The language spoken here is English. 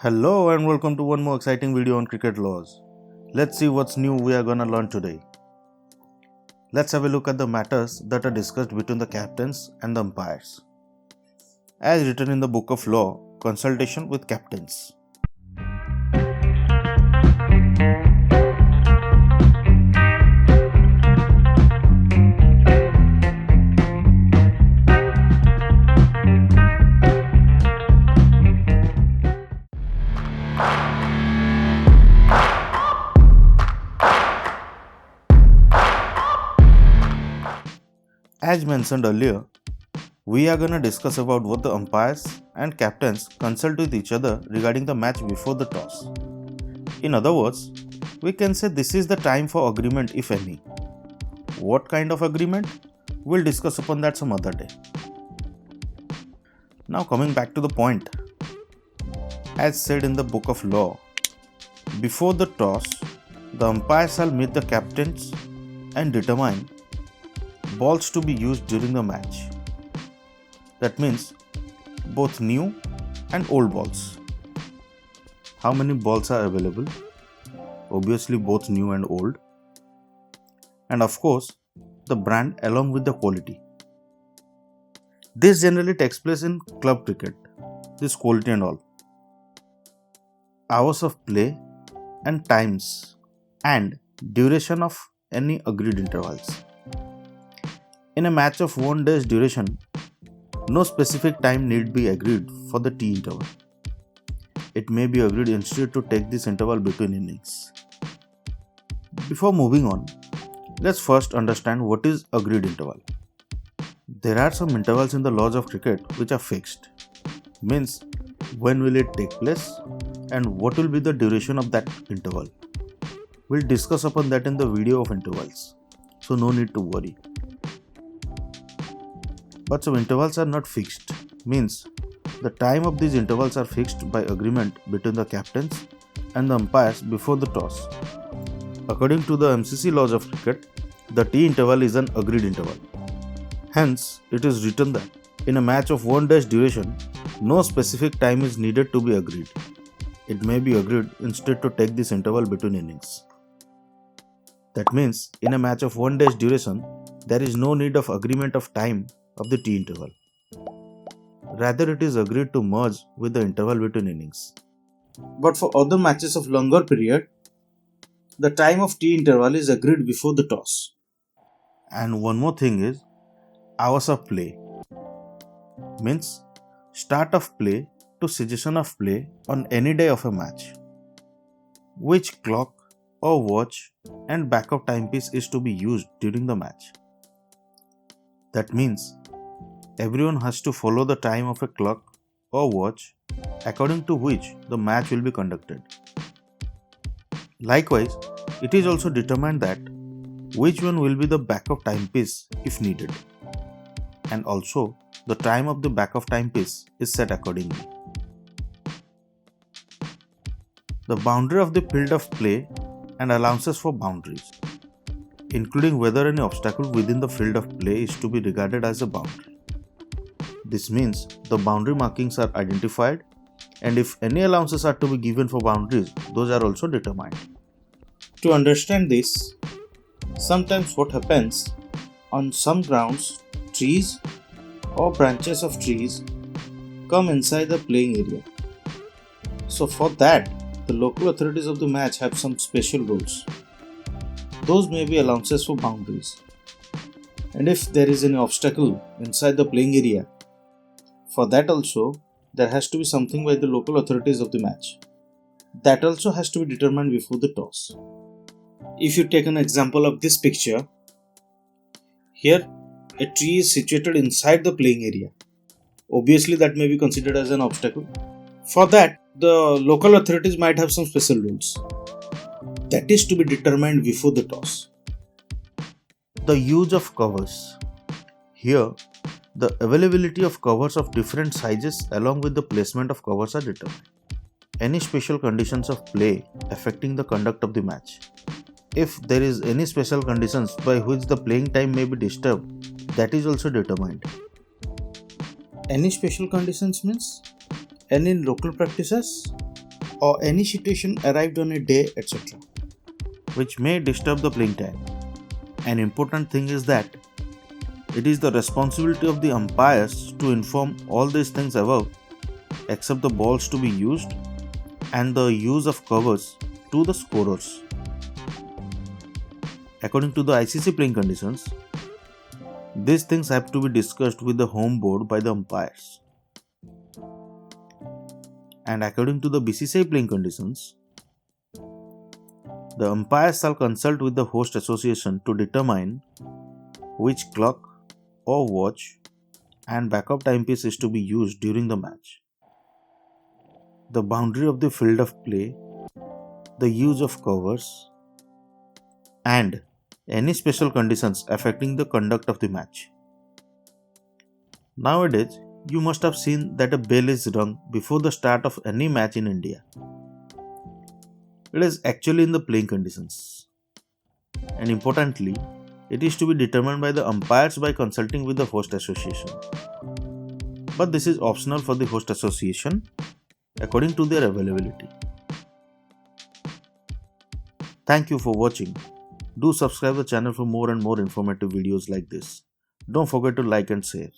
Hello and welcome to one more exciting video on cricket laws. Let's see what's new we are gonna learn today. Let's have a look at the matters that are discussed between the captains and the umpires. As written in the book of law, Consultation with Captains. As mentioned earlier, we are going to discuss about what the umpires and captains consult with each other regarding the match before the toss. In other words, we can say this is the time for agreement if any. What kind of agreement? We'll discuss upon that some other day. Now coming back to the point. As said in the book of law, before the toss, the umpires shall meet the captains and determine balls to be used during the match. That means both new and old balls. How many balls are available? Obviously both new and old. And of course, the brand along with the quality. This generally takes place in club cricket, this quality and all. Hours of play and times and duration of any agreed intervals. In a match of 1 day's duration, no specific time need be agreed for the tea interval. It may be agreed instead to take this interval between innings. Before moving on, let's first understand what is agreed interval. There are some intervals in the laws of cricket which are fixed. Means when will it take place and what will be the duration of that interval. We'll discuss upon that in the video of intervals, so no need to worry. But some intervals are not fixed, means the time of these intervals are fixed by agreement between the captains and the umpires before the toss. According to the MCC laws of cricket, the tea interval is an agreed interval. Hence, it is written that in a match of 1 day's duration, no specific time is needed to be agreed. It may be agreed instead to take this interval between innings. That means, in a match of 1 day's duration, there is no need of agreement of time of the tea interval. Rather, it is agreed to merge with the interval between innings. But for other matches of longer period, the time of tea interval is agreed before the toss. And one more thing is hours of play. Means start of play to cessation of play on any day of a match. Which clock or watch and backup timepiece is to be used during the match. That means everyone has to follow the time of a clock or watch according to which the match will be conducted. Likewise, it is also determined that which one will be the backup timepiece if needed. And also, the time of the backup timepiece is set accordingly. The boundary of the field of play and allowances for boundaries, including whether any obstacle within the field of play is to be regarded as a boundary. This means the boundary markings are identified, and if any allowances are to be given for boundaries, those are also determined. To understand this, sometimes what happens, on some grounds, trees or branches of trees come inside the playing area. So for that, the local authorities of the match have some special rules. Those may be allowances for boundaries. And if there is any obstacle inside the playing area, for that also there has to be something by the local authorities of the match. That also has to be determined before the toss. If you take an example of this picture, here a tree is situated inside the playing area. Obviously that may be considered as an obstacle. For that, the local authorities might have some special rules. That is to be determined before the toss. The use of covers. Here, the availability of covers of different sizes along with the placement of covers are determined. Any special conditions of play affecting the conduct of the match. If there is any special conditions by which the playing time may be disturbed, that is also determined. Any special conditions means any local practices? or any situation arrived on a day, etc., which may disturb the playing time. An important thing is that it is the responsibility of the umpires to inform all these things above, except the balls to be used and the use of covers to the scorers. According to the ICC playing conditions, these things have to be discussed with the home board by the umpires. And according to the BCCI playing conditions, the umpires shall consult with the host association to determine which clock or watch and backup timepiece is to be used during the match. The boundary of the field of play, the use of covers, and any special conditions affecting the conduct of the match. Nowadays, you must have seen that a bell is rung before the start of any match in India. It is actually in the playing conditions. And importantly, it is to be determined by the umpires by consulting with the host association. But this is optional for the host association according to their availability. Thank you for watching. Do subscribe the channel for more and more informative videos like this. Don't forget to like and share.